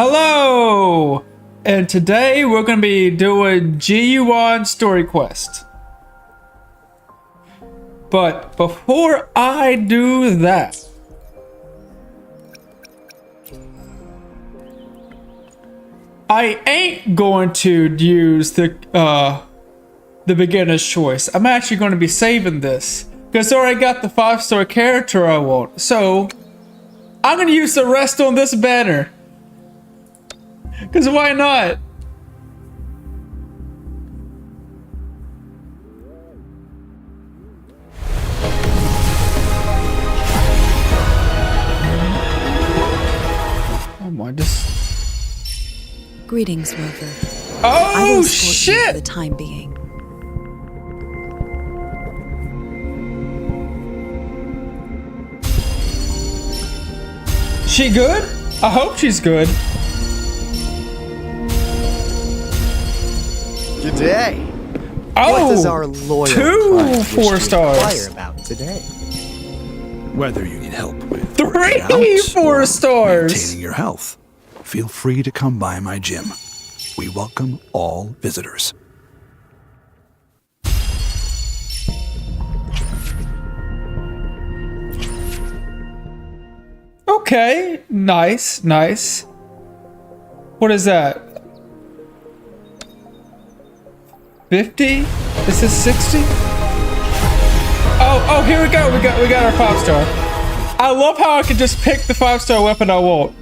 Hello! And today we're going to be doing Jiyan story quest. But before I do that, I ain't going to use the beginner's choice. I'm actually going to be saving this because I already got the 5-star character I want. So I'm going to use the rest on this banner. Because why not? Oh my, Greetings, Rover. Oh, I will escort you shit! for the time being. She good? I hope she's good. Today. Oh, What does our loyal two client wish 4 to stars. inquire about today? Whether you need help with 3 working out 4 or stars. maintaining your health, feel free to come by my gym. We welcome all visitors. Okay, nice, nice. What is that? 50? This is 60? Oh, here we go. We got our 5-star. I love how I can just pick the 5-star weapon I want.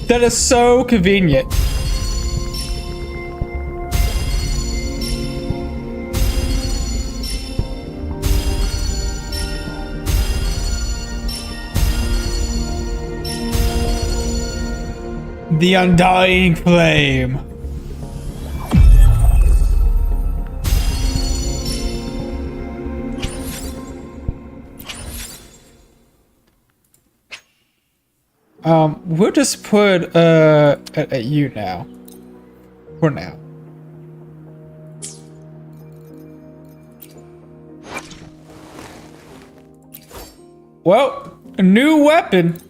That is so convenient. The Undying Flame. We'll just put at you now. For now. Well, a new weapon.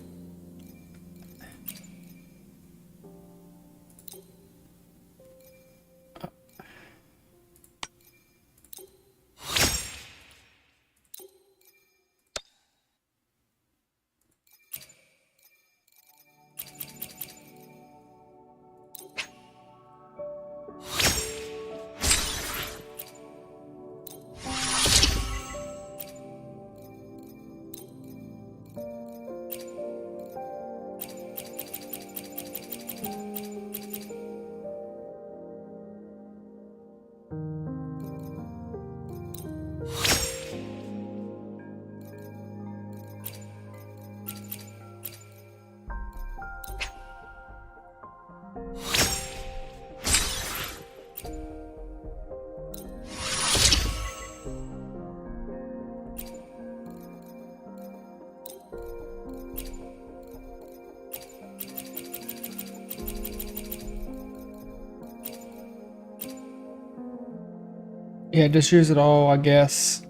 Yeah, just use it all, I guess.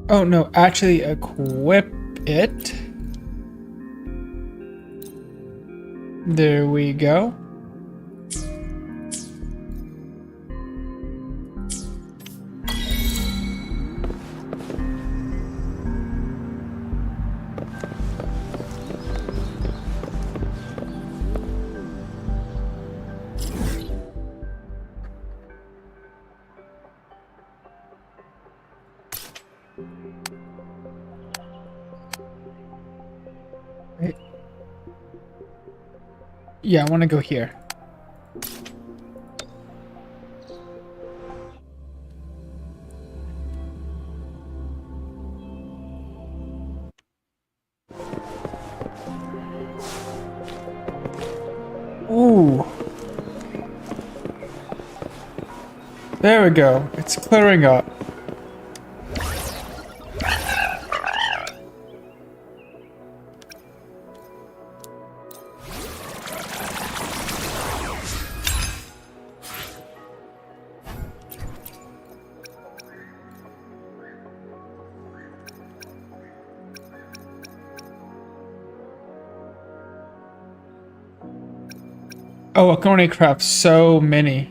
Oh no, actually equip it. There we go. Yeah, I want to go here. Ooh. There we go. It's clearing up. Oh, I can only craft so many.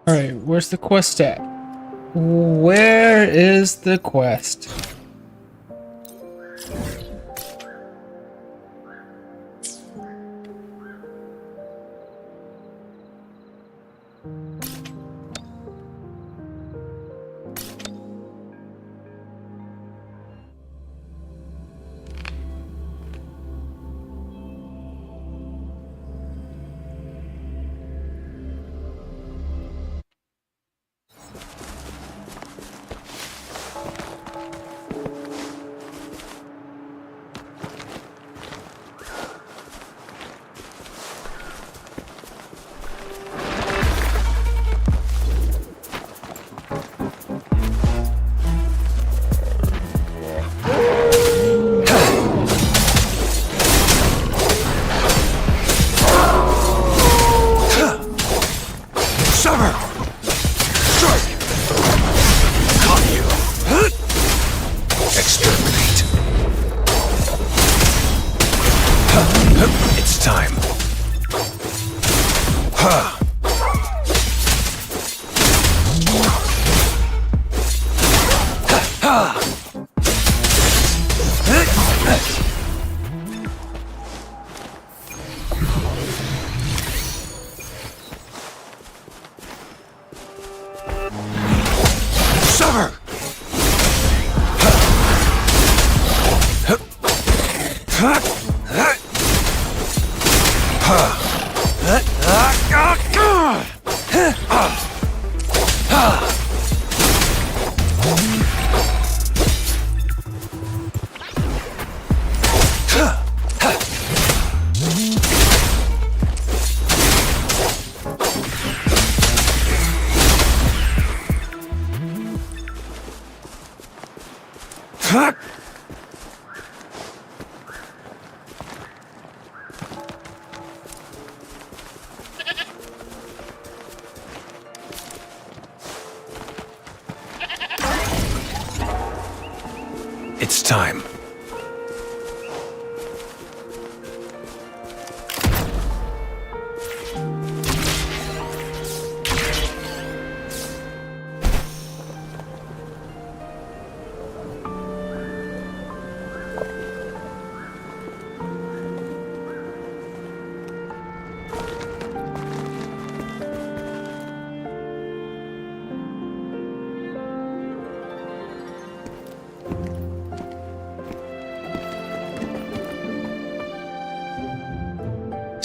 Alright, where's the quest at? Where is the quest? It's time.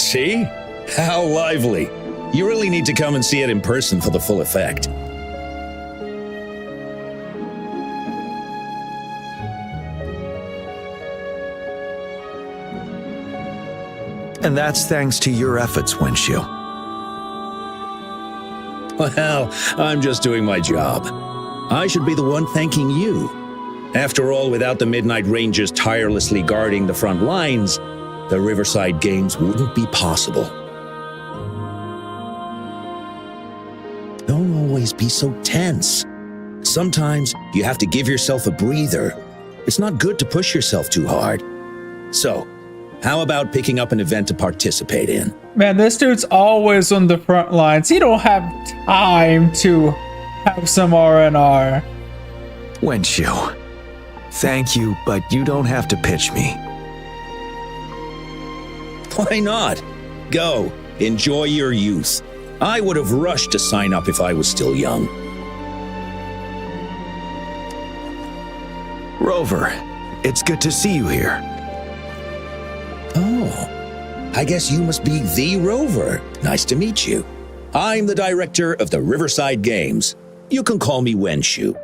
See? How lively. You really need to come and see it in person for the full effect. And that's thanks to your efforts, Windshield. Well, I'm just doing my job. I should be the one thanking you. After all, without the Midnight Rangers tirelessly guarding the front lines, the Riverside Games wouldn't be possible. Don't always be so tense. Sometimes you have to give yourself a breather. It's not good to push yourself too hard. So, how about picking up an event to participate in? Man, this dude's always on the front lines. He don't have time to have some R&R. Windshield, thank you, but you don't have to pitch me. Why not? Go, enjoy your youth. I would have rushed to sign up if I was still young. Rover, it's good to see you here. Oh, I guess you must be the Rover. Nice to meet you. I'm the director of the Riverside Games. You can call me Wenshu.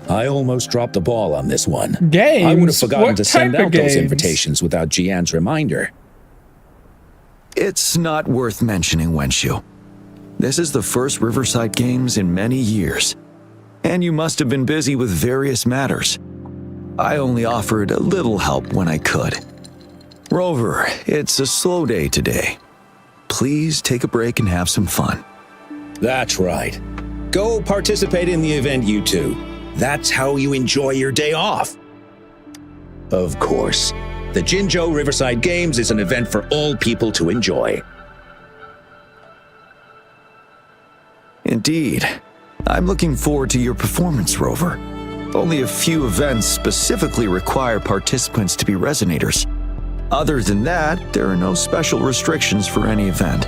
I almost dropped the ball on this one. Games? I would have forgotten What to send type of out those games? invitations without Jiyan's reminder. It's not worth mentioning, Wenshu. This is the first Riverside Games in many years, and you must have been busy with various matters. I only offered a little help when I could. Rover, it's a slow day today. Please take a break and have some fun. That's right. Go participate in the event, you two. That's how you enjoy your day off. Of course, the Jinzhou Riverside Games is an event for all people to enjoy. Indeed. I'm looking forward to your performance, Rover. Only a few events specifically require participants to be resonators. Other than that, there are no special restrictions for any event.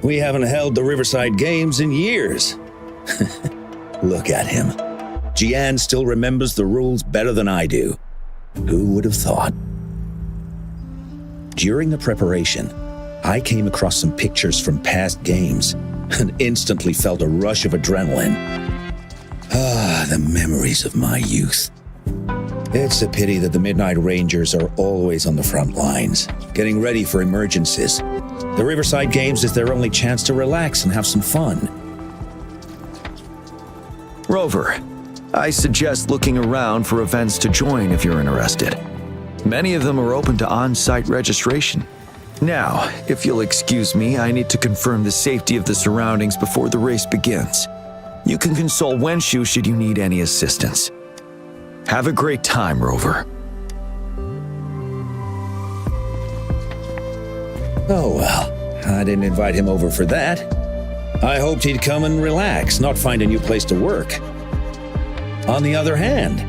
We haven't held the Riverside Games in years. Look at him. Jiyan still remembers the rules better than I do. Who would have thought? During the preparation, I came across some pictures from past games and instantly felt a rush of adrenaline. Ah, the memories of my youth. It's a pity that the Midnight Rangers are always on the front lines, getting ready for emergencies. The Riverside Games is their only chance to relax and have some fun. Rover, I suggest looking around for events to join if you're interested. Many of them are open to on-site registration. Now, if you'll excuse me, I need to confirm the safety of the surroundings before the race begins. You can consult Wenshu should you need any assistance. Have a great time, Rover. Oh well, I didn't invite him over for that. I hoped he'd come and relax, not find a new place to work. On the other hand,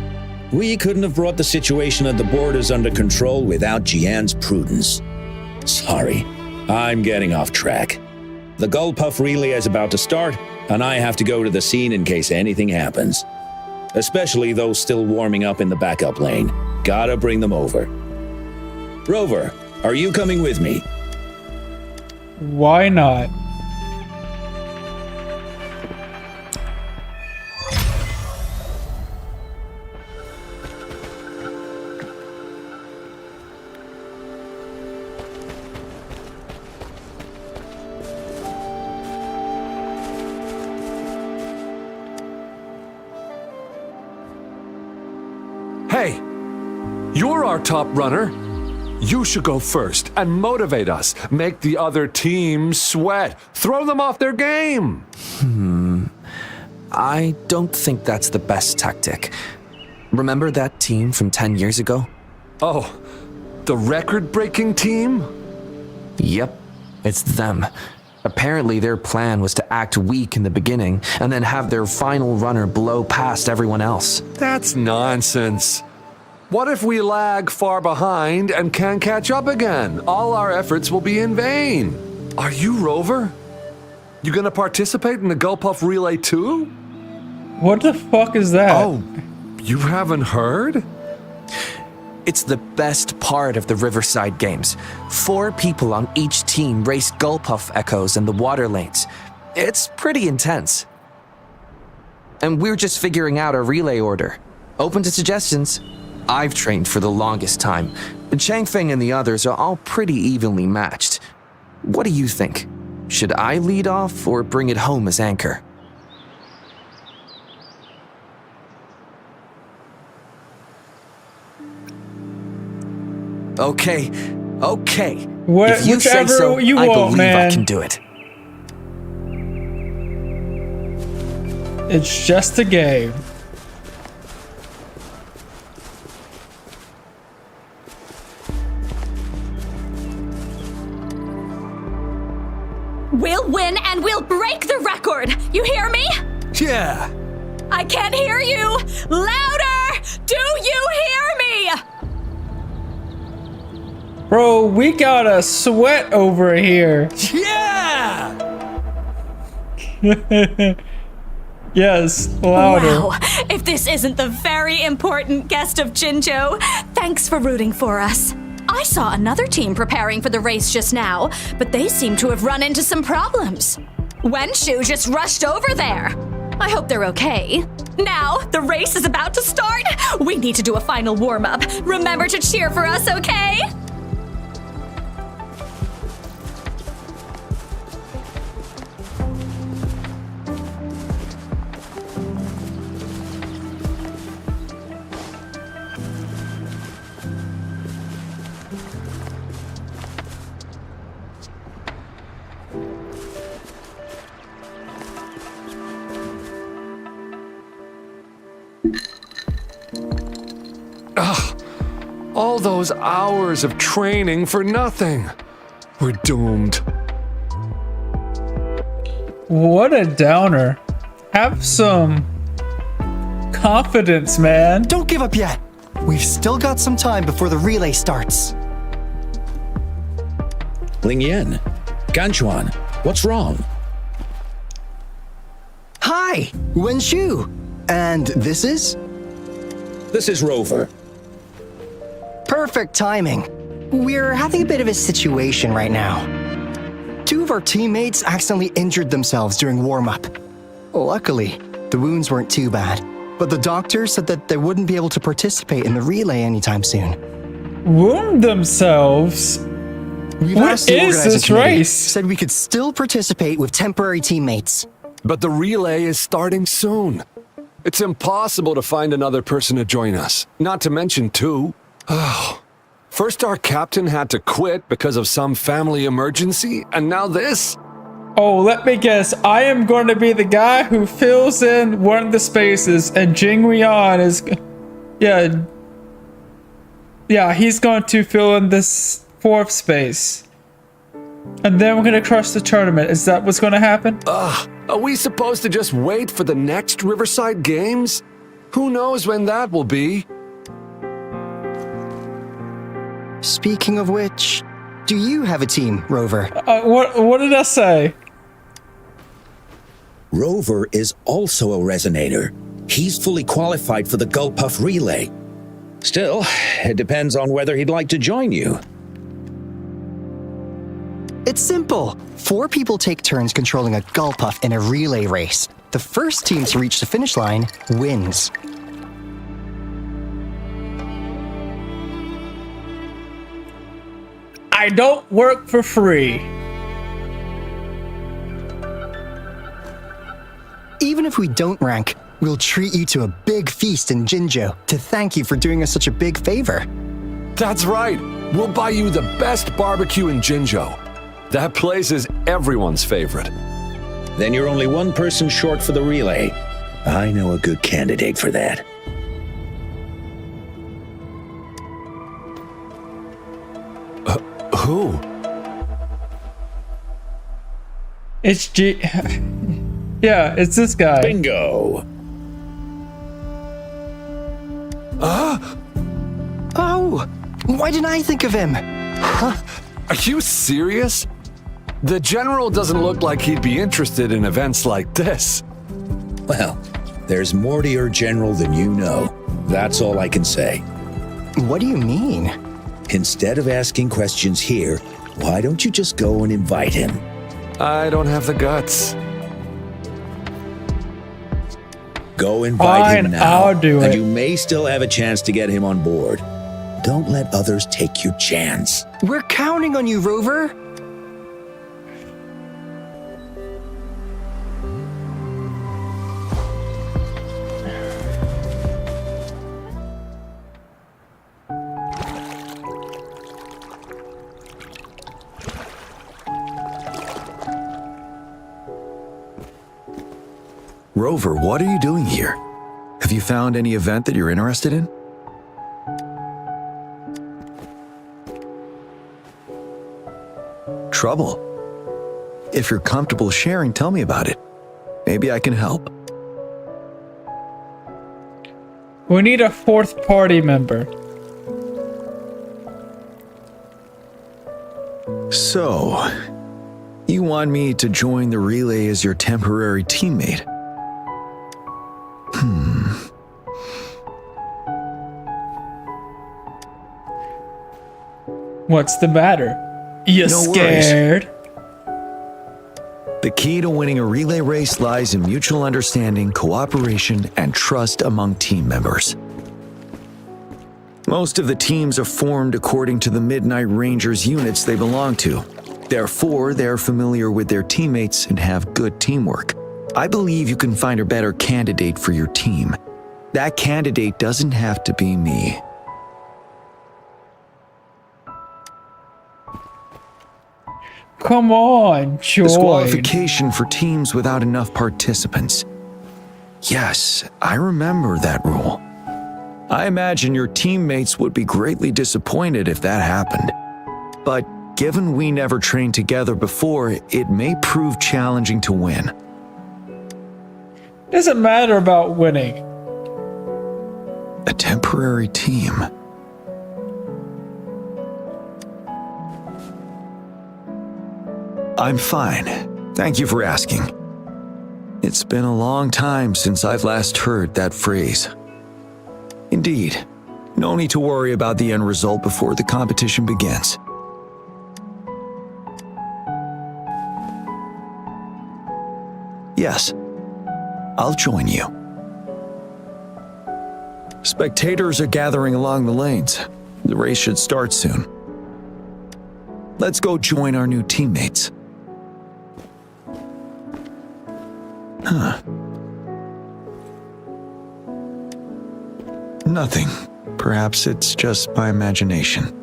we couldn't have brought the situation at the borders under control without Jiyan's prudence. Sorry, I'm getting off track. The Gullpuff relay is about to start, and I have to go to the scene in case anything happens. Especially those still warming up in the backup lane. Gotta bring them over. Rover, are you coming with me? Why not? Hey, you're our top runner. You should go first and motivate us. Make the other team sweat. Throw them off their game. I don't think that's the best tactic. Remember that team from 10 years ago? Oh, the record-breaking team? Yep, it's them. Apparently their plan was to act weak in the beginning and then have their final runner blow past everyone else. That's nonsense. What if we lag far behind and can't catch up again? All our efforts will be in vain. Are you Rover? You gonna participate in the Gullpuff Relay too? What the fuck is that? Oh, you haven't heard? It's the best part of the Riverside Games. 4 people on each team race Gullpuff Echoes in the water lanes. It's pretty intense. And we're just figuring out our relay order. Open to suggestions. I've trained for the longest time. Changfeng and the others are all pretty evenly matched. What do you think? Should I lead off or bring it home as anchor? Okay. If you say Whichever so, you I want, believe man. I can do it. It's just a game. We'll win and we'll break the record! You hear me? Yeah. I can't hear you! Louder! Do you hear me? Bro, we got a sweat over here. Yeah! Yes, louder. Wow, if this isn't the very important guest of Jinzhou, thanks for rooting for us. I saw another team preparing for the race just now, but they seem to have run into some problems. Wenshu just rushed over there. I hope they're okay. Now, the race is about to start. We need to do a final warm-up. Remember to cheer for us, okay? All those hours of training for nothing. We're doomed. What a downer. Have some confidence, man. Don't give up yet. We've still got some time before the relay starts. Lingyan, Ganchuan, what's wrong? Hi, Wenshu. And this is? This is Rover. Perfect timing. We're having a bit of a situation right now. Two of our teammates accidentally injured themselves during warm-up. Luckily, the wounds weren't too bad, but the doctor said that they wouldn't be able to participate in the relay anytime soon. Wound themselves? We've What asked the is organizing this committee, race? said we could still participate with temporary teammates. But the relay is starting soon. It's impossible to find another person to join us, not to mention two. First our captain had to quit because of some family emergency, and now this? Oh, let me guess. I am going to be the guy who fills in one of the spaces, and Jiyan is... Yeah, he's going to fill in this fourth space. And then we're going to crush the tournament. Is that what's going to happen? Are we supposed to just wait for the next Riverside Games? Who knows when that will be? Speaking of which, do you have a team, Rover? What did I say? Rover is also a resonator. He's fully qualified for the Gulpuff Relay. Still, it depends on whether he'd like to join you. It's simple. 4 people take turns controlling a Gulpuff in a relay race. The first team to reach the finish line wins. I don't work for free. Even if we don't rank, we'll treat you to a big feast in Jinzhou to thank you for doing us such a big favor. That's right. We'll buy you the best barbecue in Jinzhou. That place is everyone's favorite. Then you're only one person short for the relay. I know a good candidate for that. Who? It's Yeah, it's this guy. Bingo! Oh, why didn't I think of him? Are you serious? The general doesn't look like he'd be interested in events like this. Well, there's more to your general than you know. That's all I can say. What do you mean? Instead of asking questions here, why don't you just go and invite him? I don't have the guts. Go invite him Fine, now, I'll do and it. you may still have a chance to get him on board. Don't let others take your chance. We're counting on you, Rover. Rover, what are you doing here? Have you found any event that you're interested in? Trouble? If you're comfortable sharing, tell me about it. Maybe I can help. We need a 4th party member. So, you want me to join the relay as your temporary teammate? What's the matter? You No worries. scared? The key to winning a relay race lies in mutual understanding, cooperation, and trust among team members. Most of the teams are formed according to the Midnight Rangers units they belong to. Therefore, they're familiar with their teammates and have good teamwork. I believe you can find a better candidate for your team. That candidate doesn't have to be me. Come on, join. Disqualification for teams without enough participants. Yes, I remember that rule. I imagine your teammates would be greatly disappointed if that happened. But given we never trained together before, it may prove challenging to win. Doesn't matter about winning. A temporary team. I'm fine. Thank you for asking. It's been a long time since I've last heard that phrase. Indeed, no need to worry about the end result before the competition begins. Yes, I'll join you. Spectators are gathering along the lanes. The race should start soon. Let's go join our new teammates. Nothing. Perhaps it's just my imagination.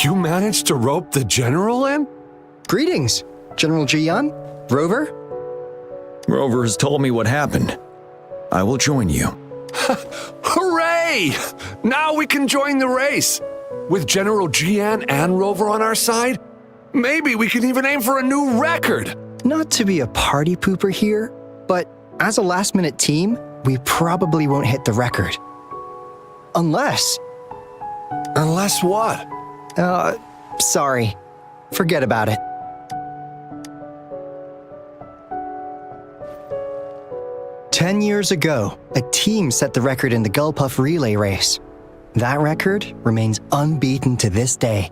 You managed to rope the general in? Greetings, General Jiyan, Rover. Rover has told me what happened. I will join you. Hooray! Now we can join the race. With General Jiyan and Rover on our side, maybe we can even aim for a new record. Not to be a party pooper here, but as a last-minute team, we probably won't hit the record. Unless... Unless what? Sorry. Forget about it. "10 years ago, a team set the record in the Gulpuff relay race. That record remains unbeaten to this day.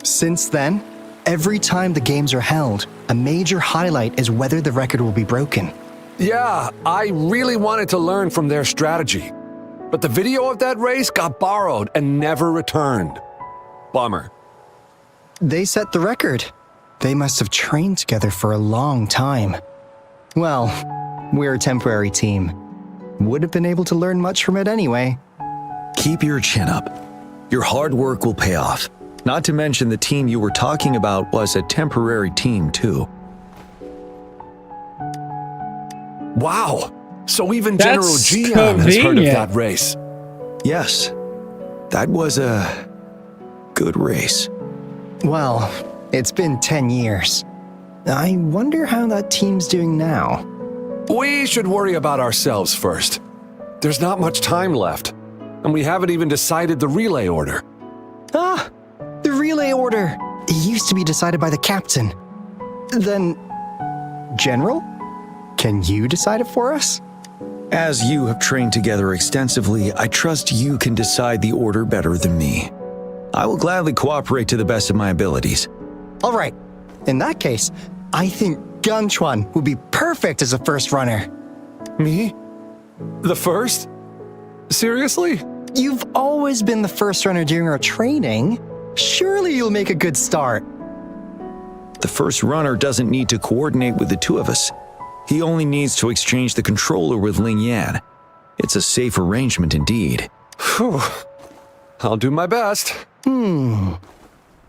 Since then, every time the games are held, a major highlight is whether the record will be broken. Yeah, I really wanted to learn from their strategy. But the video of that race got borrowed and never returned. Bummer. They set the record. They must have trained together for a long time. Well, we're a temporary team. Would have been able to learn much from it anyway. Keep your chin up. Your hard work will pay off. Not to mention the team you were talking about was a temporary team too. Wow. So even That's General Jiyan has heard of convenient. that race. Yes, that was a good race. Well, it's been 10 years. I wonder how that team's doing now. We should worry about ourselves first. There's not much time left, and we haven't even decided the relay order. Ah, the relay order. It used to be decided by the captain. Then, General? Can you decide it for us? As you have trained together extensively, I trust you can decide the order better than me. I will gladly cooperate to the best of my abilities. All right. In that case, I think Gunchuan would be perfect as a first runner. Me? The first? Seriously? You've always been the first runner during our training. Surely you'll make a good start. The first runner doesn't need to coordinate with the two of us. He only needs to exchange the controller with Ling Yan. It's a safe arrangement indeed. Phew. I'll do my best.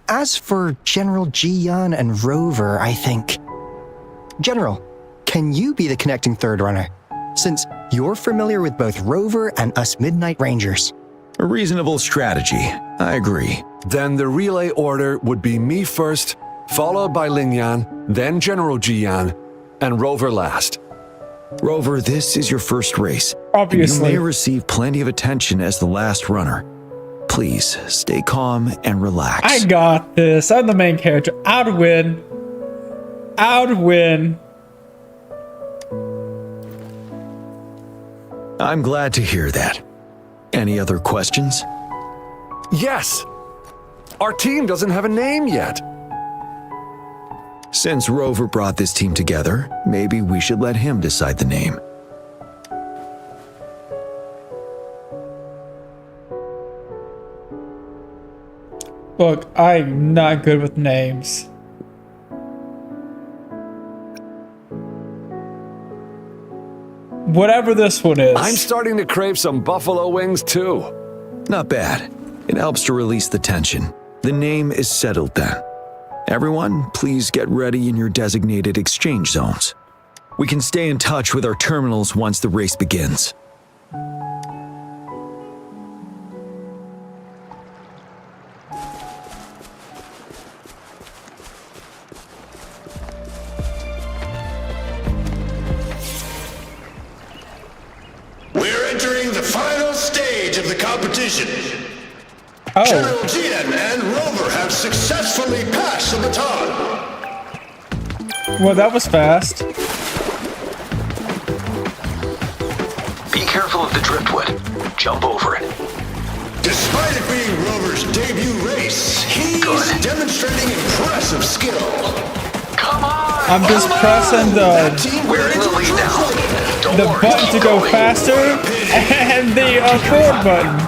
As for General Jiyan and Rover, I think... General, can you be the connecting third runner? Since you're familiar with both Rover and us Midnight Rangers. A reasonable strategy, I agree. Then the relay order would be me first, followed by Lingyan, then General Jiyan, and Rover last. Rover, this is your first race. Obviously. You may receive plenty of attention as the last runner. Please, stay calm and relax. I got this. I'm the main character. I'd win. I'd win. I'm glad to hear that. Any other questions? Yes! Our team doesn't have a name yet. Since Rover brought this team together, maybe we should let him decide the name. Look, I'm not good with names. Whatever this one is. I'm starting to crave some buffalo wings too. Not bad. It helps to release the tension. The name is settled then. Everyone, please get ready in your designated exchange zones. We can stay in touch with our terminals once the race begins. We're entering the final stage of the competition. Oh. General Jiyan and Rover have successfully passed the baton. Well, that was fast. Be careful of the driftwood. Jump over it. Despite it being Rover's debut race, he's demonstrating impressive skill. Come on! I'm just pressing the We're in the lead now. Don't worry, button to keep go going. faster and the forward button.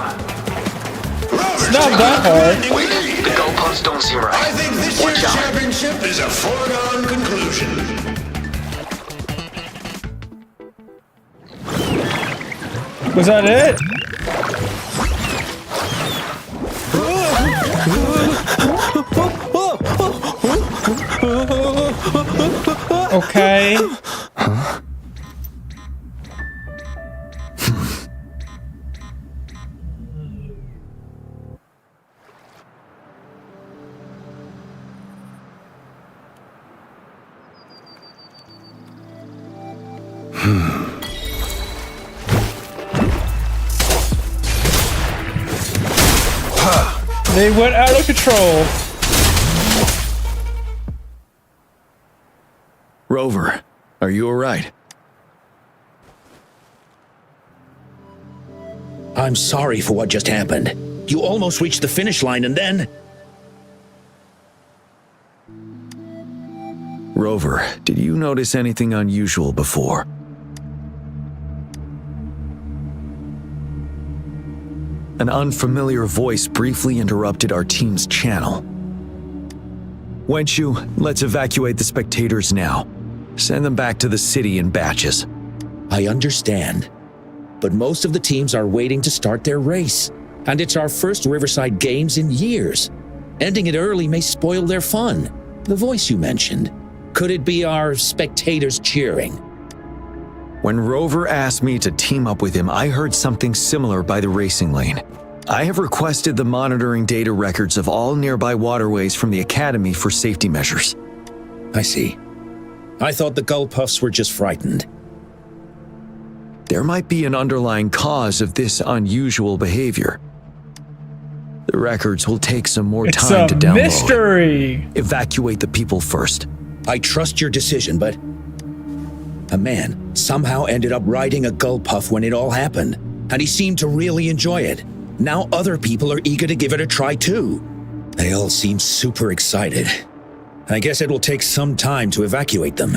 It's not that hard. Wait, the goalposts don't seem right. I think this year's championship is a foregone conclusion. Was that it? Okay. They went out of control. Rover, are you alright? I'm sorry for what just happened. You almost reached the finish line and then... Rover, did you notice anything unusual before? An unfamiliar voice briefly interrupted our team's channel. Wenchu, let's evacuate the spectators now. Send them back to the city in batches. I understand. But most of the teams are waiting to start their race. And it's our first Riverside Games in years. Ending it early may spoil their fun. The voice you mentioned. Could it be our spectators cheering? When Rover asked me to team up with him, I heard something similar by the racing lane. I have requested the monitoring data records of all nearby waterways from the Academy for safety measures. I see. I thought the gull puffs were just frightened. There might be an underlying cause of this unusual behavior. The records will take some more time to download. It's a mystery! Evacuate the people first. I trust your decision, but... a man somehow ended up riding a gull puff when it all happened, and he seemed to really enjoy it. Now other people are eager to give it a try too. They all seem super excited. I guess it will take some time to evacuate them.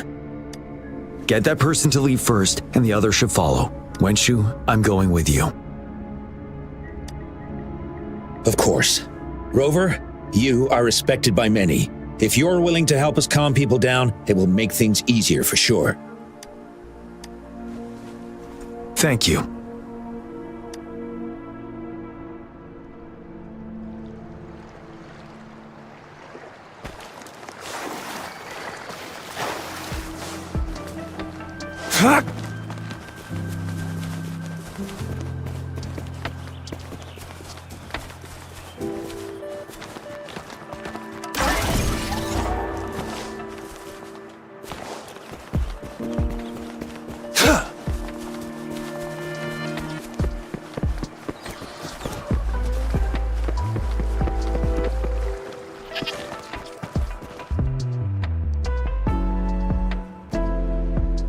Get that person to leave first, and the others should follow. Wenchu, I'm going with you. Of course. Rover, you are respected by many. If you're willing to help us calm people down, it will make things easier for sure. Thank you.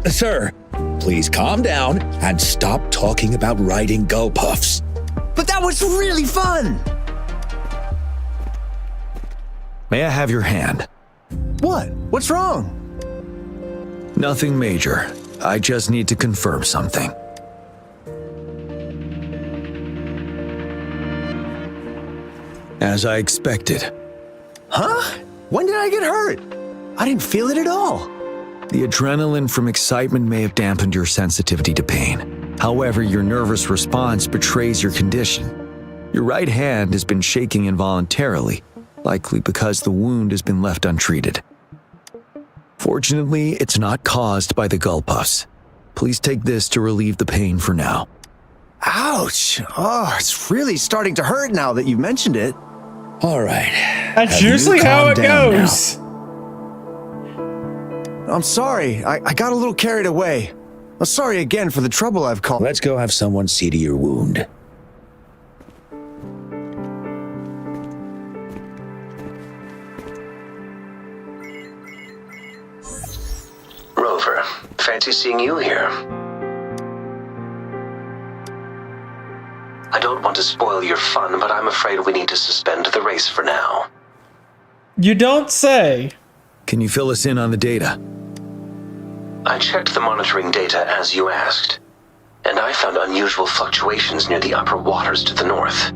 Sir, please calm down and stop talking about riding gull puffs. But that was really fun! May I have your hand? What? What's wrong? Nothing major. I just need to confirm something. As I expected. Huh? When did I get hurt? I didn't feel it at all. The adrenaline from excitement may have dampened your sensitivity to pain. However, your nervous response betrays your condition. Your right hand has been shaking involuntarily, likely because the wound has been left untreated. Fortunately, it's not caused by the gull puffs. Please take this to relieve the pain for now. Ouch! Oh, it's really starting to hurt now that you've mentioned it. All right. That's usually how it goes. I'm sorry. I got a little carried away. I'm sorry again for the trouble I've caused. Let's go have someone see to your wound. Rover, fancy seeing you here. I don't want to spoil your fun, but I'm afraid we need to suspend the race for now. You don't say. Can you fill us in on the data? I checked the monitoring data as you asked, and I found unusual fluctuations near the upper waters to the north.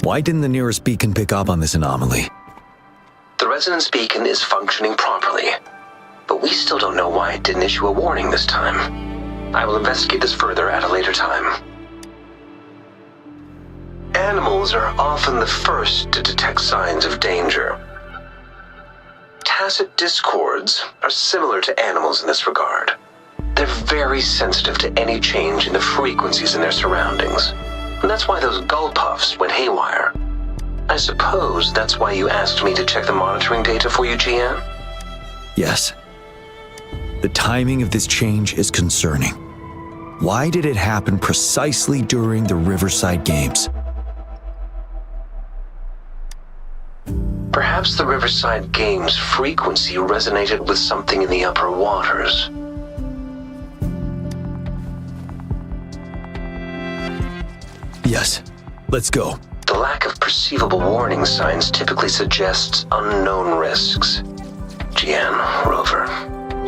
Why didn't the nearest beacon pick up on this anomaly? The resonance beacon is functioning properly, but we still don't know why it didn't issue a warning this time. I will investigate this further at a later time. Animals are often the first to detect signs of danger. Tacit discords are similar to animals in this regard. They're very sensitive to any change in the frequencies in their surroundings. And that's why those gull puffs went haywire. I suppose that's why you asked me to check the monitoring data for you, Jiyan? Yes. The timing of this change is concerning. Why did it happen precisely during the Riverside Games? Perhaps the Riverside Games' frequency resonated with something in the upper waters. Yes. Let's go. The lack of perceivable warning signs typically suggests unknown risks. Jiyan, Rover,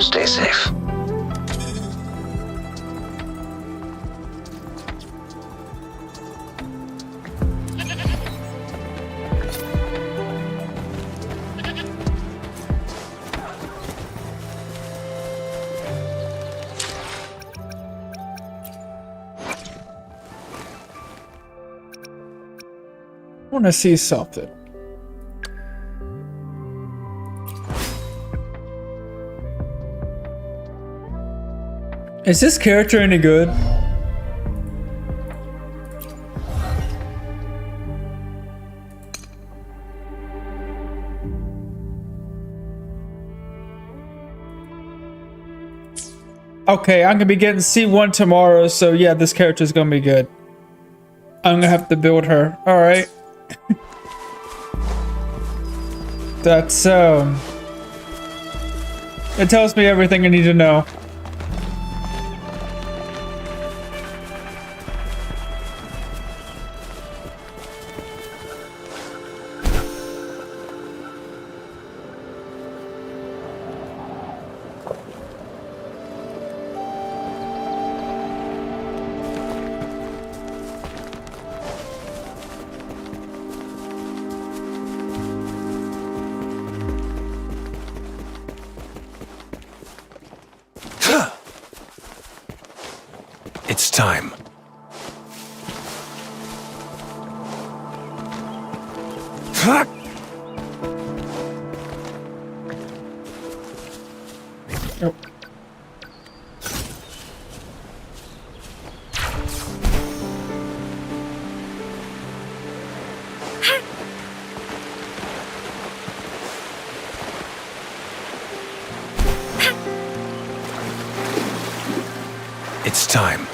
stay safe. I want to see something. Is this character any good? Okay, I'm gonna be getting C1 tomorrow, so yeah, this character's gonna be good. I'm gonna have to build her. Alright. That's, it tells me everything I need to know. It's time. Nope. It's time.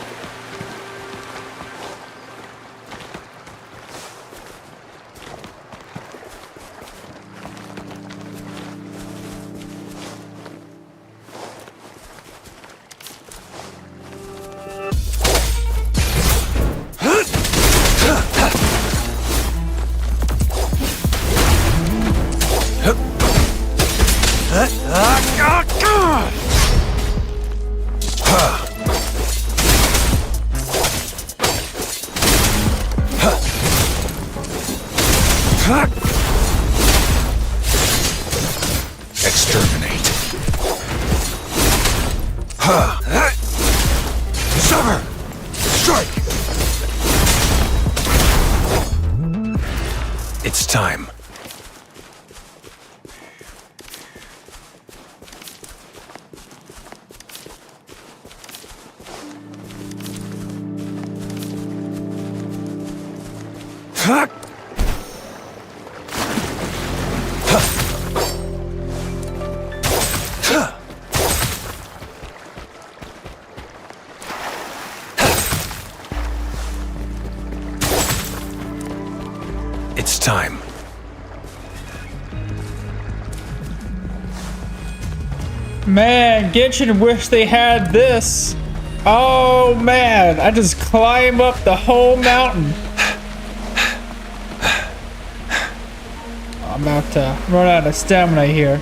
Sever! Strike! It's time. It's time. Man, Genshin wish they had this. Oh man, I just climb up the whole mountain. I'm about to run out of stamina here.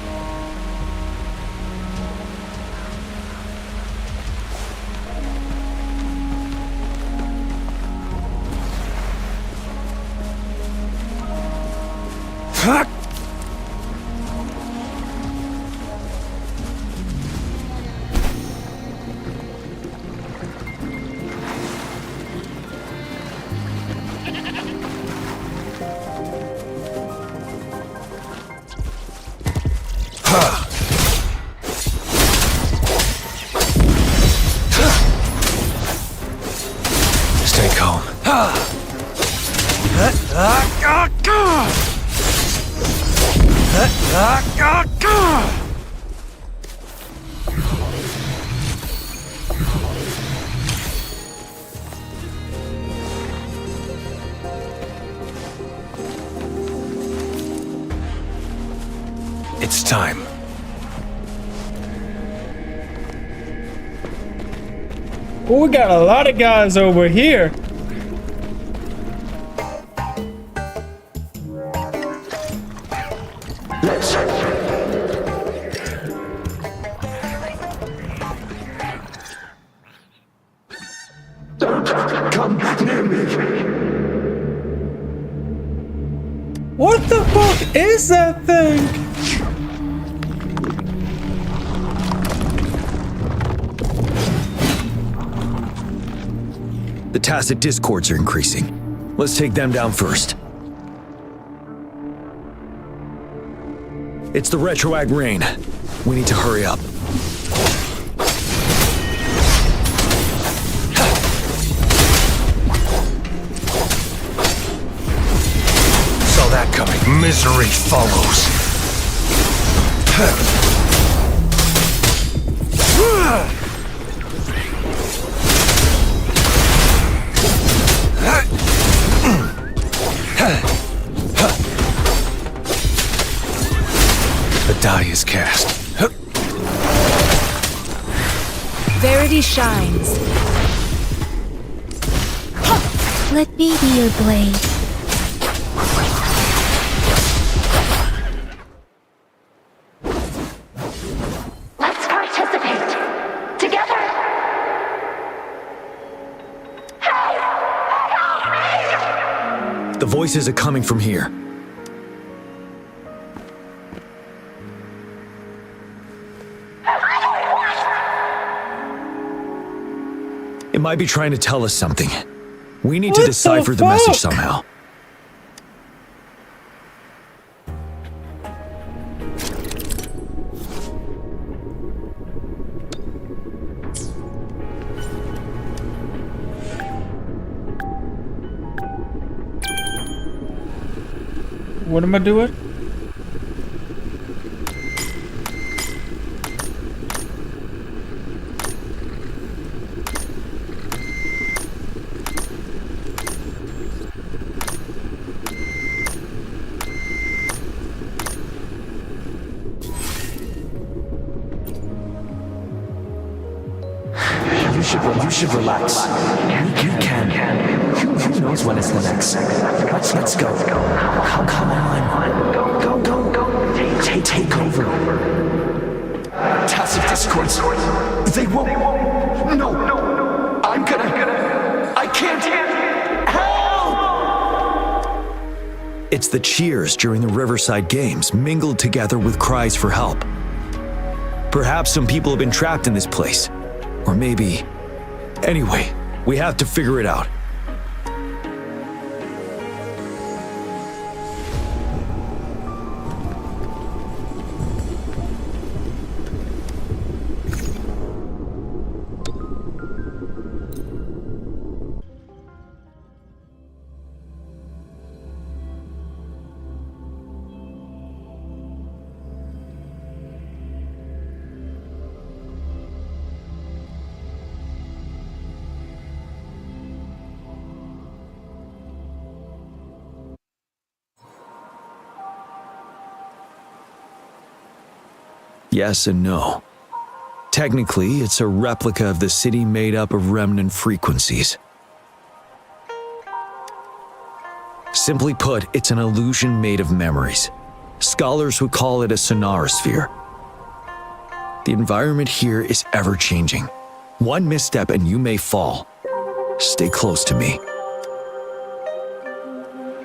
Stay calm. It's time. Oh, we got a lot of guys over here. Let's don't come near me. What the fuck is that thing? The tacit discords are increasing. Let's take them down first. It's the retroact rain. We need to hurry up. Saw that coming. Misery follows. The die is cast. Verity shines. Let me be your blade. Let's participate together. The voices are coming from here. It might be trying to tell us something. We need to decipher the message somehow. What am I doing? You should relax. You can. Who knows when it's the next? Let's go. Come on. Go. Take over. Tacit discords. They won't. No. I'm gonna. I can't. Help! It's the cheers during the Riverside Games mingled together with cries for help. Perhaps some people have been trapped in this place. Or maybe... Anyway, we have to figure it out. Yes and no. Technically, it's a replica of the city made up of remnant frequencies. Simply put, it's an illusion made of memories. Scholars would call it a sonorosphere. The environment here is ever-changing. One misstep and you may fall. Stay close to me.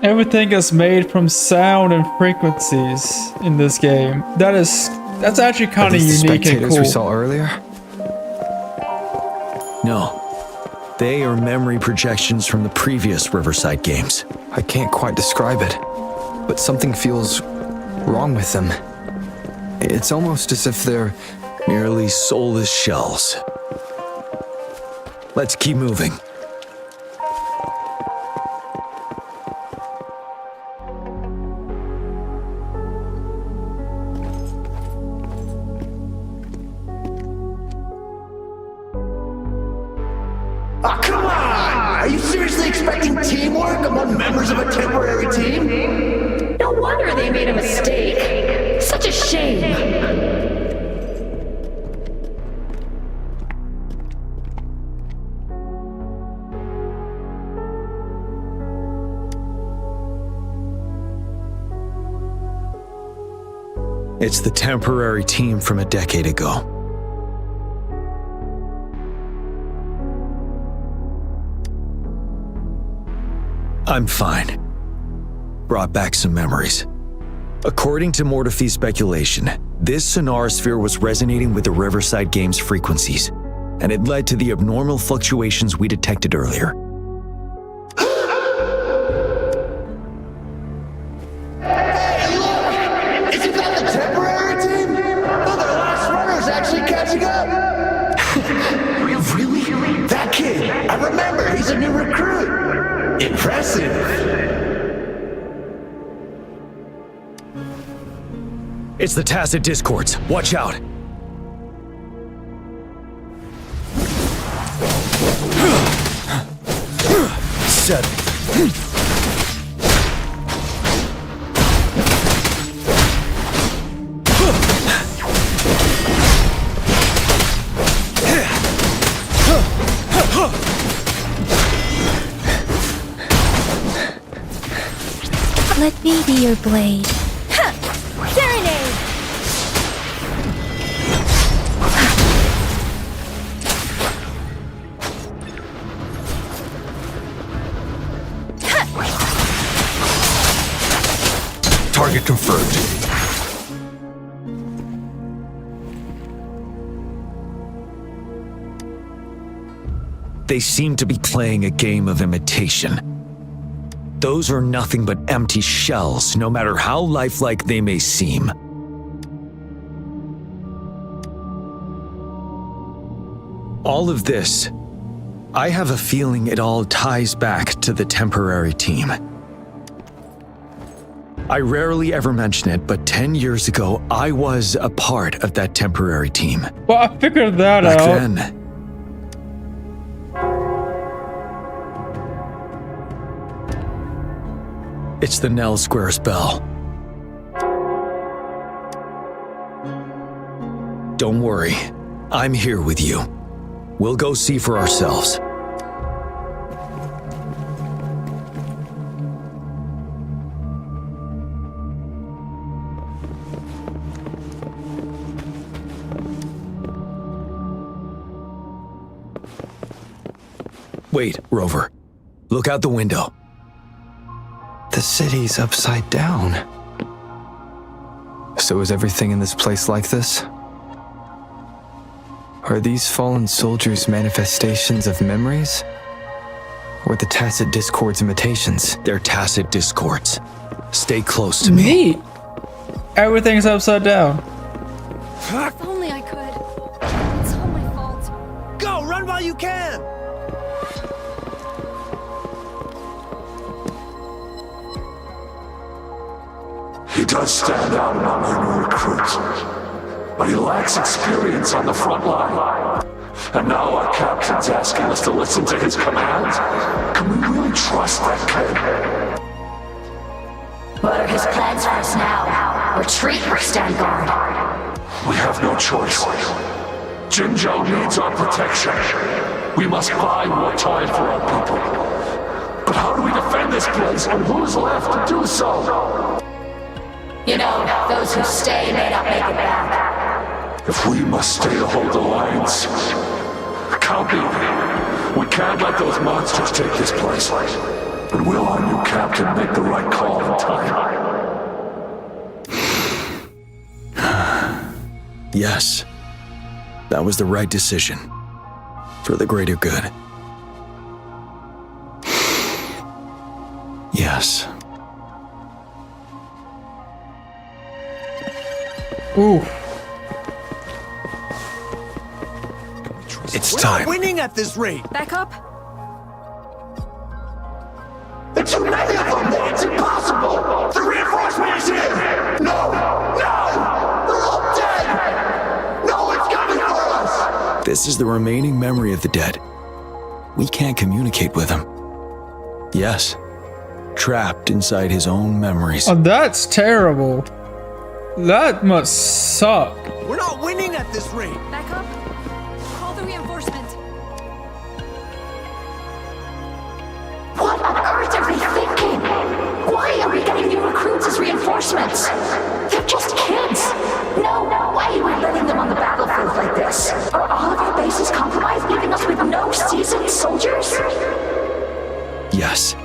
Everything is made from sound and frequencies in this game. That's actually kind of unique and cool. We saw earlier? No. They are memory projections from the previous Riverside games. I can't quite describe it, but something feels wrong with them. It's almost as if they're merely soulless shells. Let's keep moving. Ah, come on! Are you seriously expecting teamwork among members of a temporary team? No wonder they made a mistake. Such a shame. It's the temporary team from a decade ago. I'm fine. Brought back some memories. According to Mortefy's speculation, this sonorosphere was resonating with the Riverside Games frequencies, and it led to the abnormal fluctuations we detected earlier. Hey, look! Isn't that the temporary team? Oh, their last runner's actually catching up! Really? That kid! I remember, he's a new recruit! Impressive! It's the Tacit Discords. Watch out! Set. Let me be your blade. Serenade! Target confirmed. They seem to be playing a game of imitation. Those are nothing but empty shells, no matter how lifelike they may seem. All of this, I have a feeling it all ties back to the temporary team. I rarely ever mention it, but 10 years ago, I was a part of that temporary team. Well, I figured that Back out. then, it's the Nell Squares bell. Don't worry, I'm here with you. We'll go see for ourselves. Wait, Rover. Look out the window. The city's upside down. So is everything in this place like this? Are these fallen soldiers manifestations of memories? Or the tacit discords imitations? They're tacit discords. Stay close to me. Neat. Everything's upside down. If only I could. It's all my fault. Go, run while you can! He does stand out among our new recruits, but he lacks experience on the front line. And now our captain's asking us to listen to his commands? Can we really trust that kid? What are his plans for us now? Retreat or stand guard? We have no choice. Jinzhou needs our protection. We must buy more time for our people. But how do we defend this place, and who's left to do so? You know, those who stay may not make it back. If we must stay to hold the lines, count me in. We can't let those monsters take this place. But will our new captain make the right call in time? Yes. That was the right decision. For the greater good. Yes. Ooh. It's time. We're winning at this rate. Back up. There are too many of them! It's impossible! The reinforcement is here! No! No! They're all dead! No one's coming for us! This is the remaining memory of the dead. We can't communicate with him. Yes. Trapped inside his own memories. Oh, that's terrible. That must suck. We're not winning at this rate! Back up. Call the reinforcement. What on earth are they thinking? Why are we getting new recruits as reinforcements? They're just kids. No way we're letting them on the battlefield like this. Are all of our bases compromised, leaving us with no seasoned soldiers? Yes.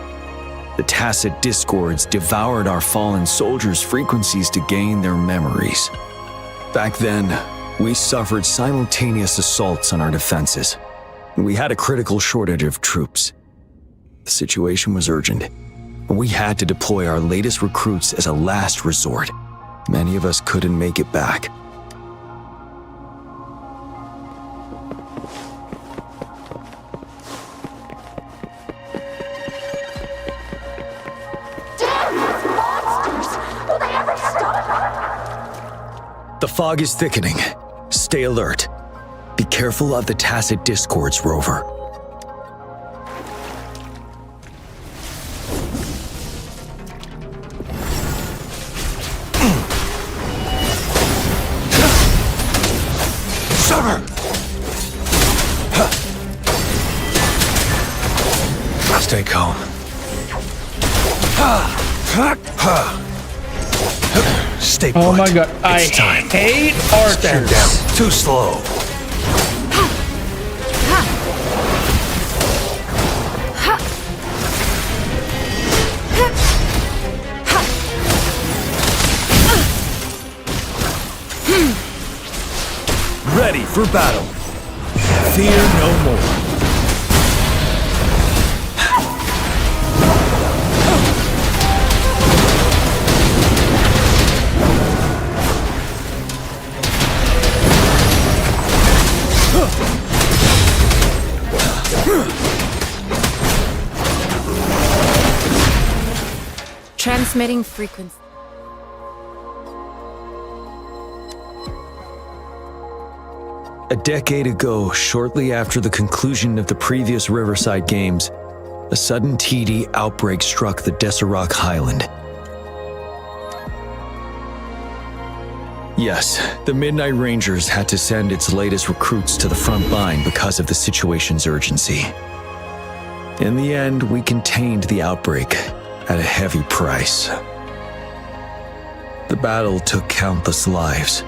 The tacit discords devoured our fallen soldiers' frequencies to gain their memories. Back then, we suffered simultaneous assaults on our defenses. We had a critical shortage of troops. The situation was urgent. We had to deploy our latest recruits as a last resort. Many of us couldn't make it back. The fog is thickening. Stay alert. Be careful of the tacit discords, Rover. Sever! Stay calm. Stay put. Oh my god, I It's time. hate Stand archers. down. Too slow. Ready for battle. Fear no more. Transmitting frequency. A decade ago, shortly after the conclusion of the previous Riverside Games, a sudden TD outbreak struck the Deserac Highland. Yes, the Midnight Rangers had to send its latest recruits to the front line because of the situation's urgency. In the end, we contained the outbreak at a heavy price. The battle took countless lives.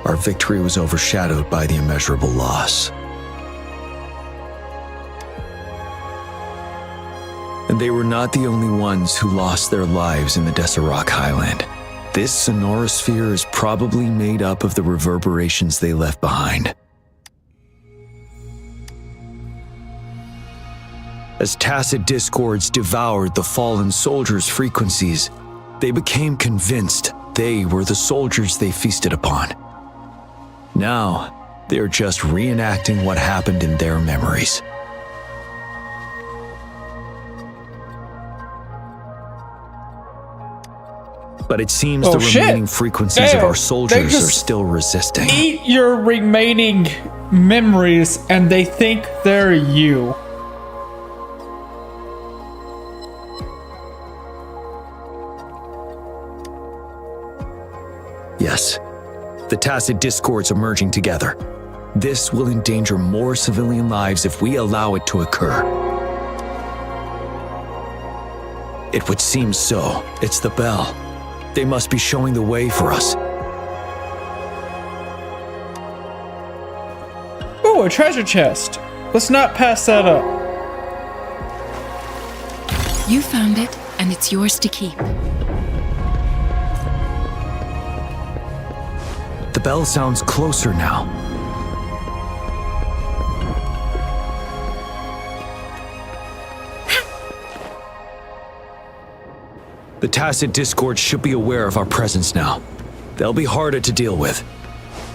Our victory was overshadowed by the immeasurable loss. And they were not the only ones who lost their lives in the Deserac Highland. This sonorosphere is probably made up of the reverberations they left behind. As tacit discords devoured the fallen soldiers' frequencies, they became convinced they were the soldiers they feasted upon. Now, they're just reenacting what happened in their memories. But it seems the remaining frequencies of our soldiers are still resisting. Eat your remaining memories and they think they're you. Yes, the tacit discords are merging together. This will endanger more civilian lives if we allow it to occur. It would seem so. It's the bell. They must be showing the way for us. Ooh, a treasure chest. Let's not pass that up. You found it, and it's yours to keep. The bell sounds closer now. The tacit discord should be aware of our presence now. They'll be harder to deal with.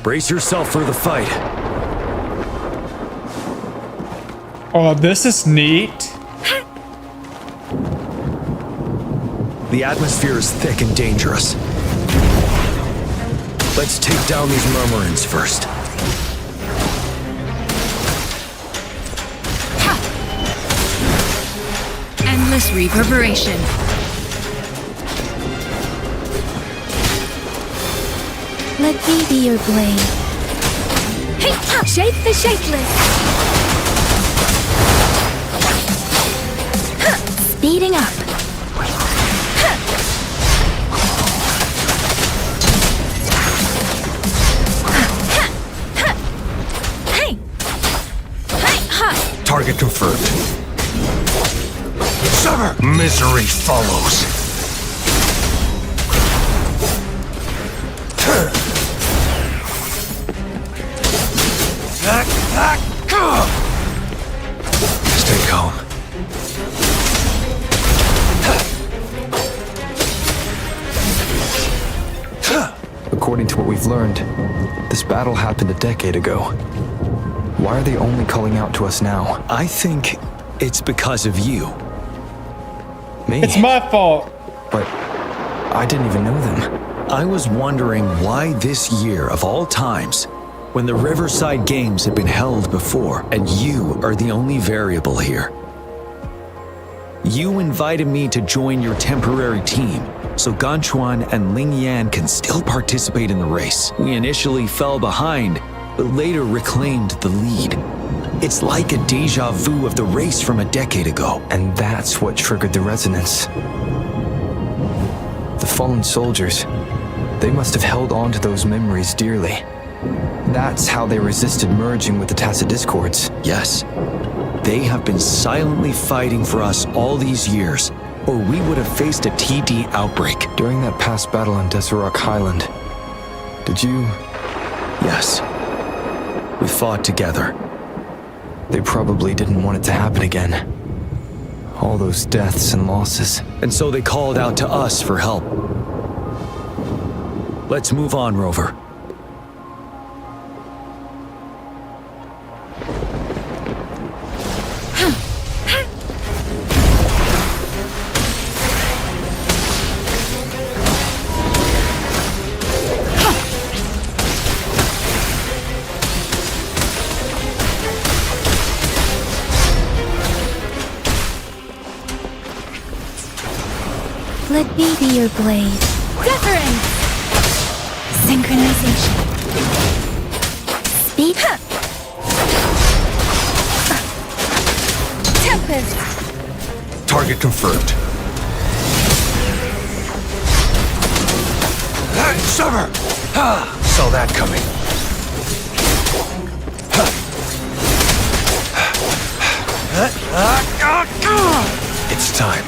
Brace yourself for the fight. Oh, this is neat. The atmosphere is thick and dangerous. Let's take down these murmurins first. Endless reverberation. Let me be your blade. Hey, shake the shakeless. Speeding up. Target confirmed. Sever! Misery follows. Stay calm. According to what we've learned, this battle happened a decade ago. Why are they only calling out to us now? I think it's because of you. Me? It's my fault. But I didn't even know them. I was wondering why this year of all times, when the Riverside Games had been held before, and you are the only variable here. You invited me to join your temporary team, so Ganchuan and Ling Yan can still participate in the race. We initially fell behind, but later reclaimed the lead. It's like a deja vu of the race from a decade ago. And that's what triggered the resonance. The fallen soldiers, they must have held on to those memories dearly. That's how they resisted merging with the tacit discords. Yes. They have been silently fighting for us all these years, or we would have faced a TD outbreak. During that past battle on Deserock Highland, did you... Yes. We fought together. They probably didn't want it to happen again. All those deaths and losses. And so they called out to us for help. Let's move on, Rover. Let me be your blade. Wuthering. Synchronization. Speed. Tempest. Target confirmed. Sever! Saw that coming. It's time.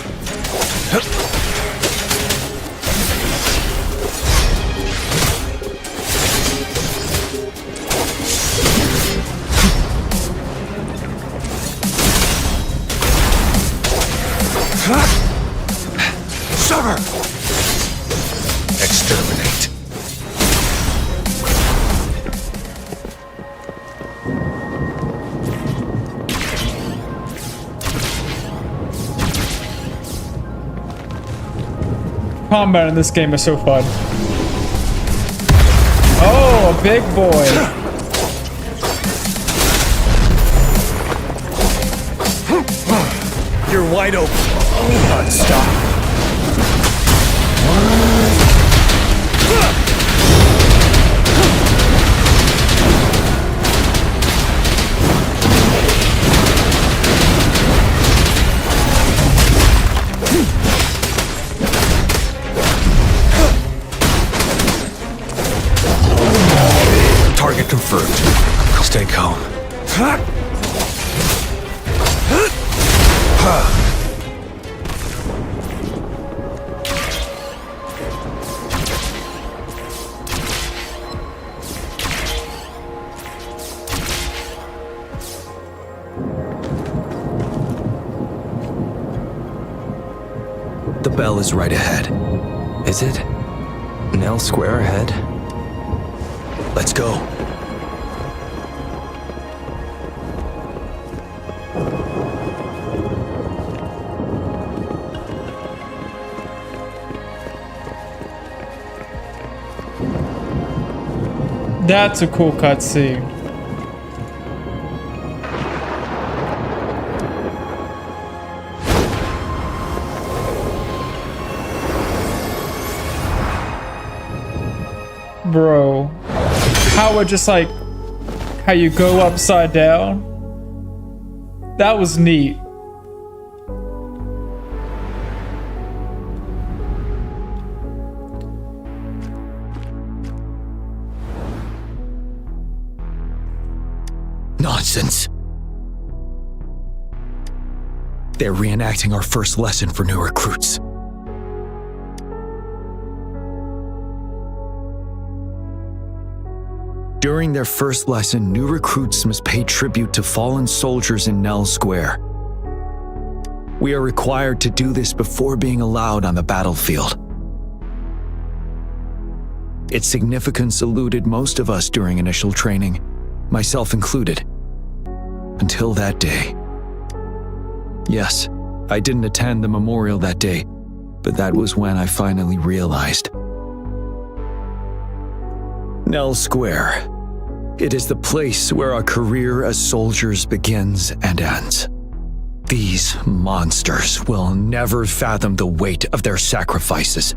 combat in this game is so fun. Oh, a big boy. You're wide open. Stop. Target confirmed. Stay calm. The bell is right ahead. Is it? Nell Square ahead? Let's go. That's a cool cutscene. Bro, how it just like how you go upside down? That was neat. Nonsense. They're reenacting our first lesson for new recruits. During their first lesson, new recruits must pay tribute to fallen soldiers in Nell Square. We are required to do this before being allowed on the battlefield. Its significance eluded most of us during initial training, myself included. Until that day. Yes, I didn't attend the memorial that day, but that was when I finally realized. Nell Square. It is the place where our career as soldiers begins and ends. These monsters will never fathom the weight of their sacrifices.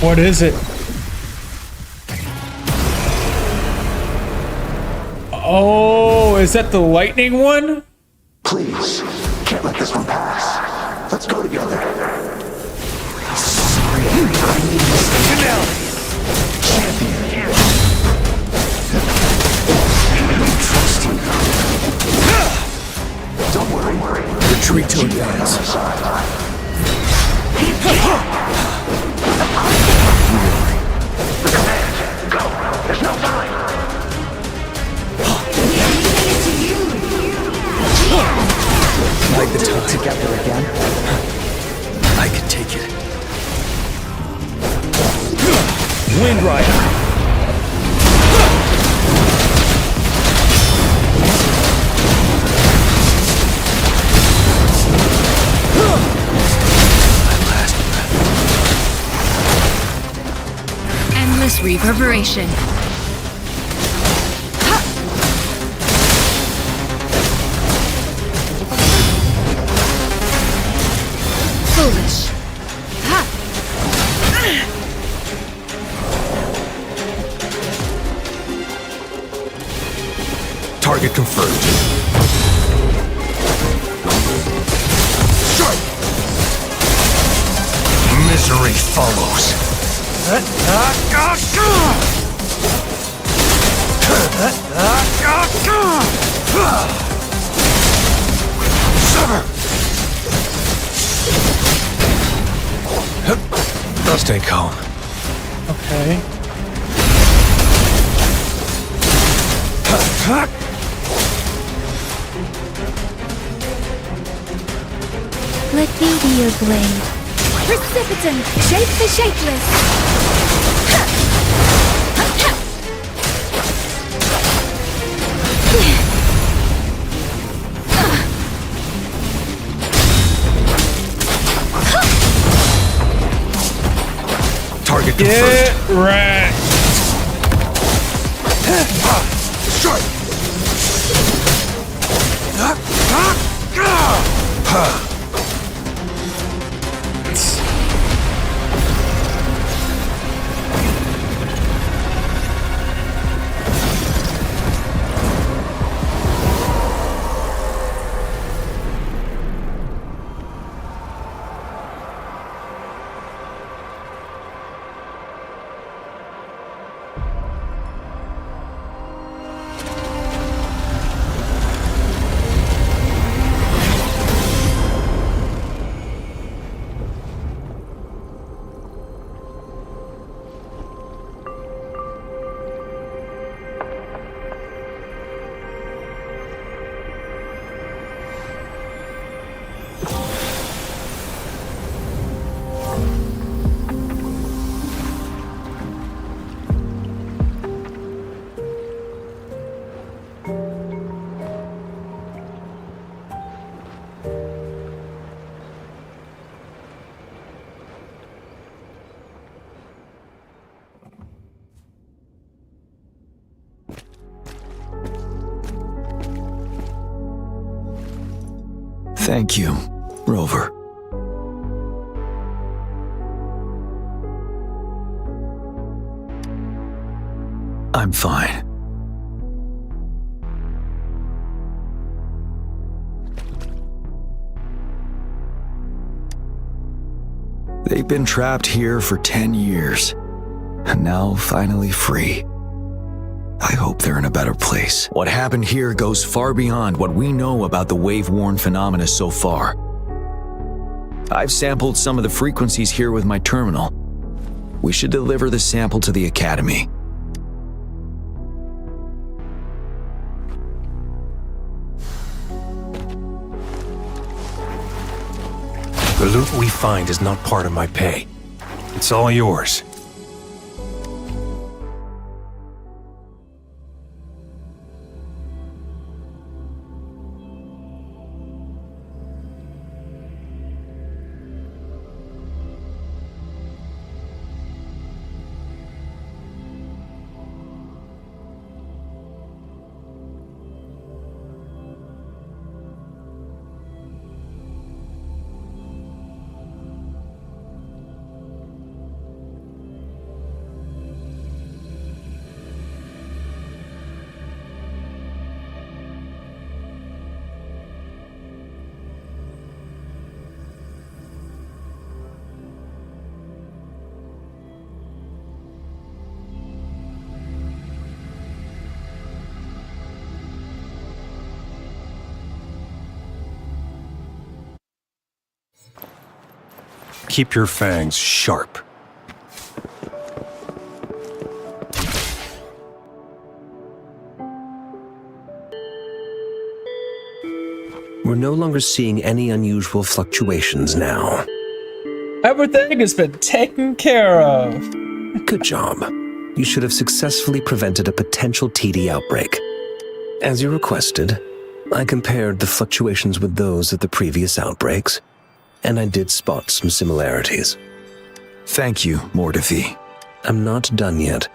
What is it? Oh, is that the lightning one? Please, can't let this one pass. Let's go together. Sorry, I need champion. I trust you. Don't worry. Retreat to advance. There's no time. Like the time Together again. I can take it. Wind Rider. Endless reverberation. Foolish. Target confirmed. Misery follows. I'll stay calm. Okay. Let me be your blade. Precipitant, shape the shapeless. Target Get confirmed. wrecked. Strike. Thank you, Rover. I'm fine. They've been trapped here for 10 years, and now finally free. I hope they're in a better place. What happened here goes far beyond what we know about the wave-worn phenomena so far. I've sampled some of the frequencies here with my terminal. We should deliver the sample to the Academy. The loot we find is not part of my pay. It's all yours. Keep your fangs sharp. We're no longer seeing any unusual fluctuations now. Everything has been taken care of. Good job. You should have successfully prevented a potential TD outbreak. As you requested, I compared the fluctuations with those of the previous outbreaks, and I did spot some similarities. Thank you, Mortifi. I'm not done yet.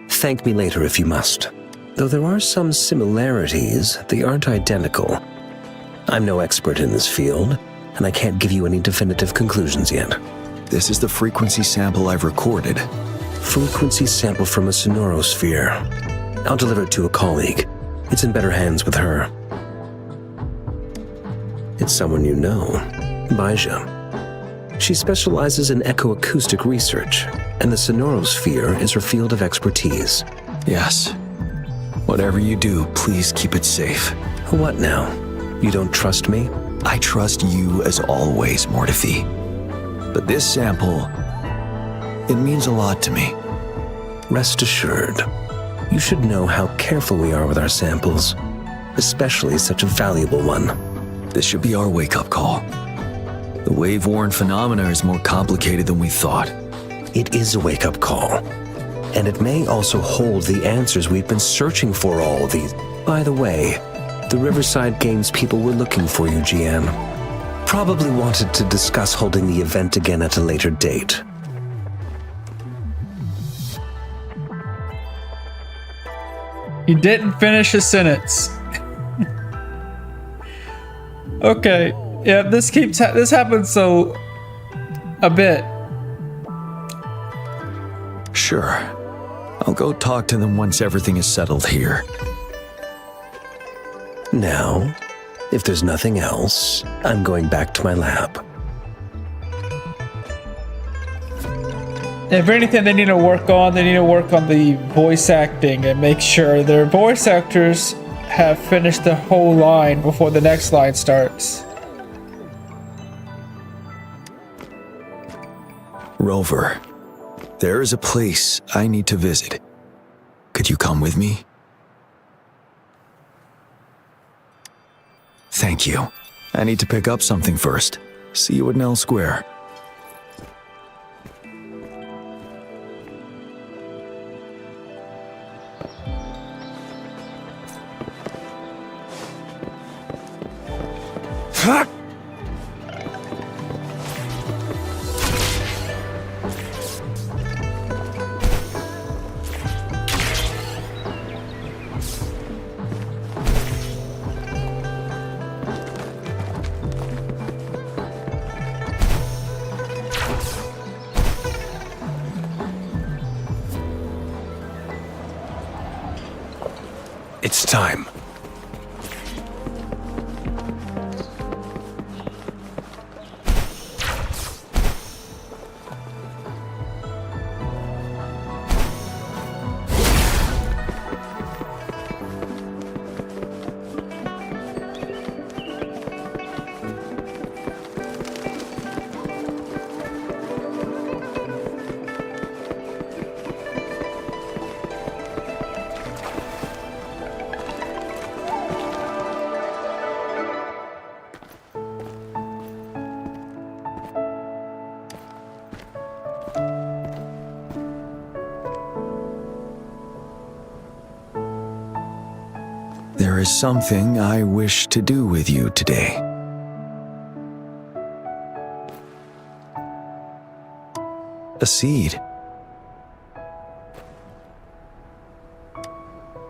Thank me later if you must. Though there are some similarities, they aren't identical. I'm no expert in this field, and I can't give you any definitive conclusions yet. This is the frequency sample I've recorded. Frequency sample from a sonorosphere. I'll deliver it to a colleague. It's in better hands with her. It's someone you know, Baija. She specializes in echoacoustic research, and the sonorosphere is her field of expertise. Yes. Whatever you do, please keep it safe. What now? You don't trust me? I trust you as always, Mortifi. But this sample, it means a lot to me. Rest assured, you should know how careful we are with our samples, especially such a valuable one. This should be our wake-up call. The wave-worn phenomena is more complicated than we thought. It is a wake-up call, and it may also hold the answers we've been searching for all these. By the way, the Riverside Games people were looking for you, Jiyan. Probably wanted to discuss holding the event again at a later date. He didn't finish his sentence. Okay. Yeah, this happens so a bit. Sure. I'll go talk to them once everything is settled here. Now, if there's nothing else, I'm going back to my lab. If anything they need to work on, they need to work on the voice acting and make sure their voice actors have finished the whole line before the next line starts. Rover, there is a place I need to visit. Could you come with me? Thank you. I need to pick up something first. See you at Nell Square. It's time. There is something I wish to do with you today. A seed.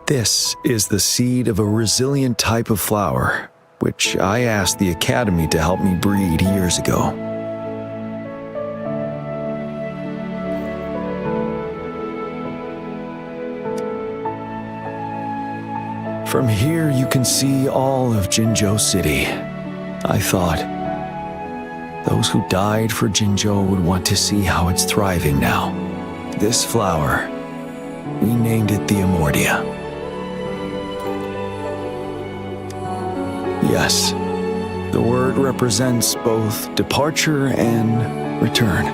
This is the seed of a resilient type of flower, which I asked the Academy to help me breed years ago. From here, you can see all of Jinzhou City. I thought those who died for Jinzhou would want to see how it's thriving now. This flower, we named it the Amordia. Yes, the word represents both departure and return.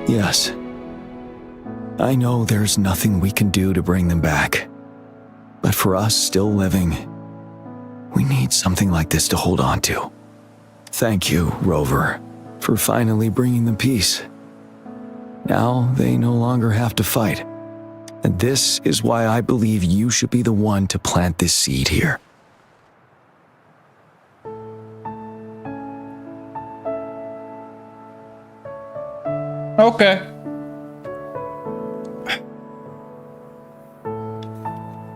Yes. I know there's nothing we can do to bring them back. But for us still living, we need something like this to hold on to. Thank you, Rover, for finally bringing them peace. Now they no longer have to fight. And this is why I believe you should be the one to plant this seed here. Okay.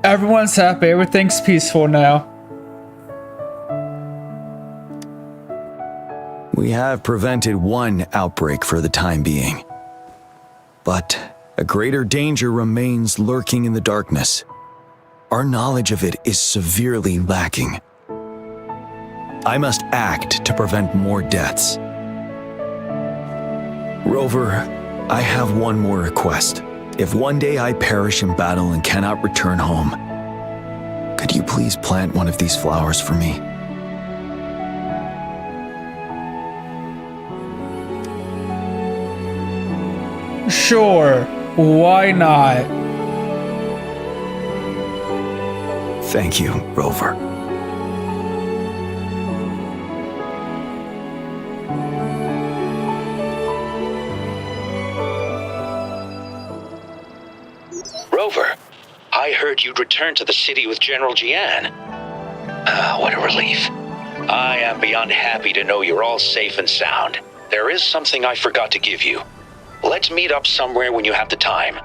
Everyone's happy. Everything's peaceful now. We have prevented one outbreak for the time being. But a greater danger remains lurking in the darkness. our knowledge of it is severely lacking. I must act to prevent more deaths. Rover, I have one more request. If one day I perish in battle and cannot return home, could you please plant one of these flowers for me? Sure, why not? Thank you, Rover. Rover, I heard you'd returned to the city with General Jiyan. Ah, what a relief. I am beyond happy to know you're all safe and sound. There is something I forgot to give you. Let's meet up somewhere when you have the time.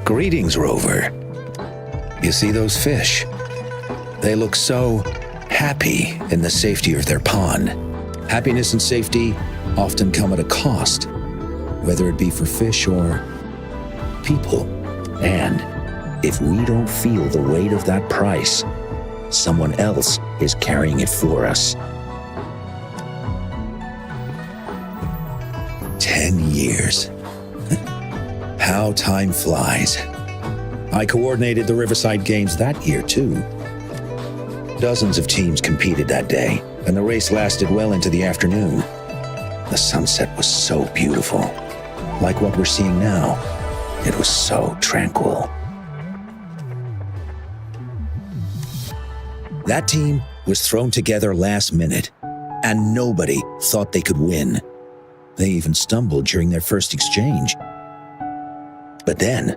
Greetings, Rover. You see those fish? They look so happy in the safety of their pond. Happiness and safety often come at a cost, whether it be for fish or people. And if we don't feel the weight of that price, someone else is carrying it for us. 10 years. How time flies. I coordinated the Riverside Games that year, too. Dozens of teams competed that day, and the race lasted well into the afternoon. The sunset was so beautiful. Like what we're seeing now, it was so tranquil. That team was thrown together last minute, and nobody thought they could win. They even stumbled during their first exchange. But then,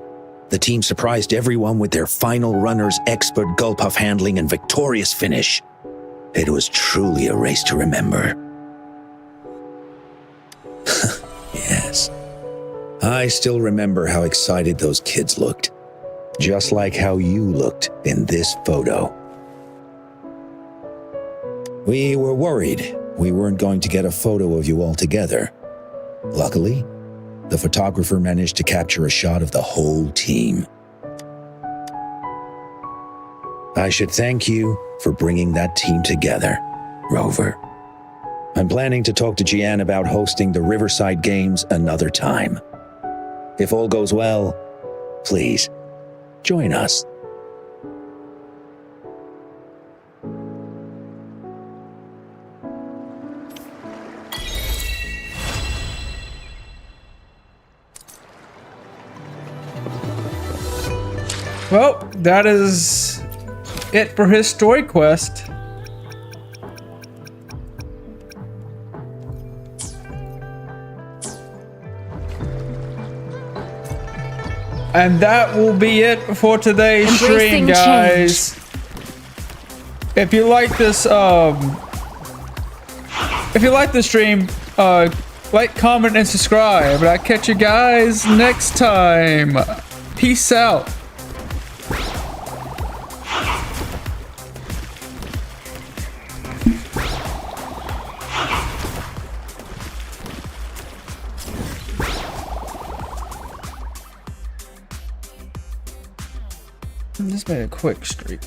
the team surprised everyone with their final runner's expert gulpuff handling and victorious finish. It was truly a race to remember. Yes. I still remember how excited those kids looked. Just like how you looked in this photo. We were worried we weren't going to get a photo of you all together. Luckily, the photographer managed to capture a shot of the whole team. I should thank you for bringing that team together, Rover. I'm planning to talk to Jiyan about hosting the Riverside Games another time. If all goes well, please, join us. Well, that is it for his story quest. And that will be it for today's stream, guys. If you like this, stream, like, comment, and subscribe. And I'll catch you guys next time. Peace out. Just made a quick streak.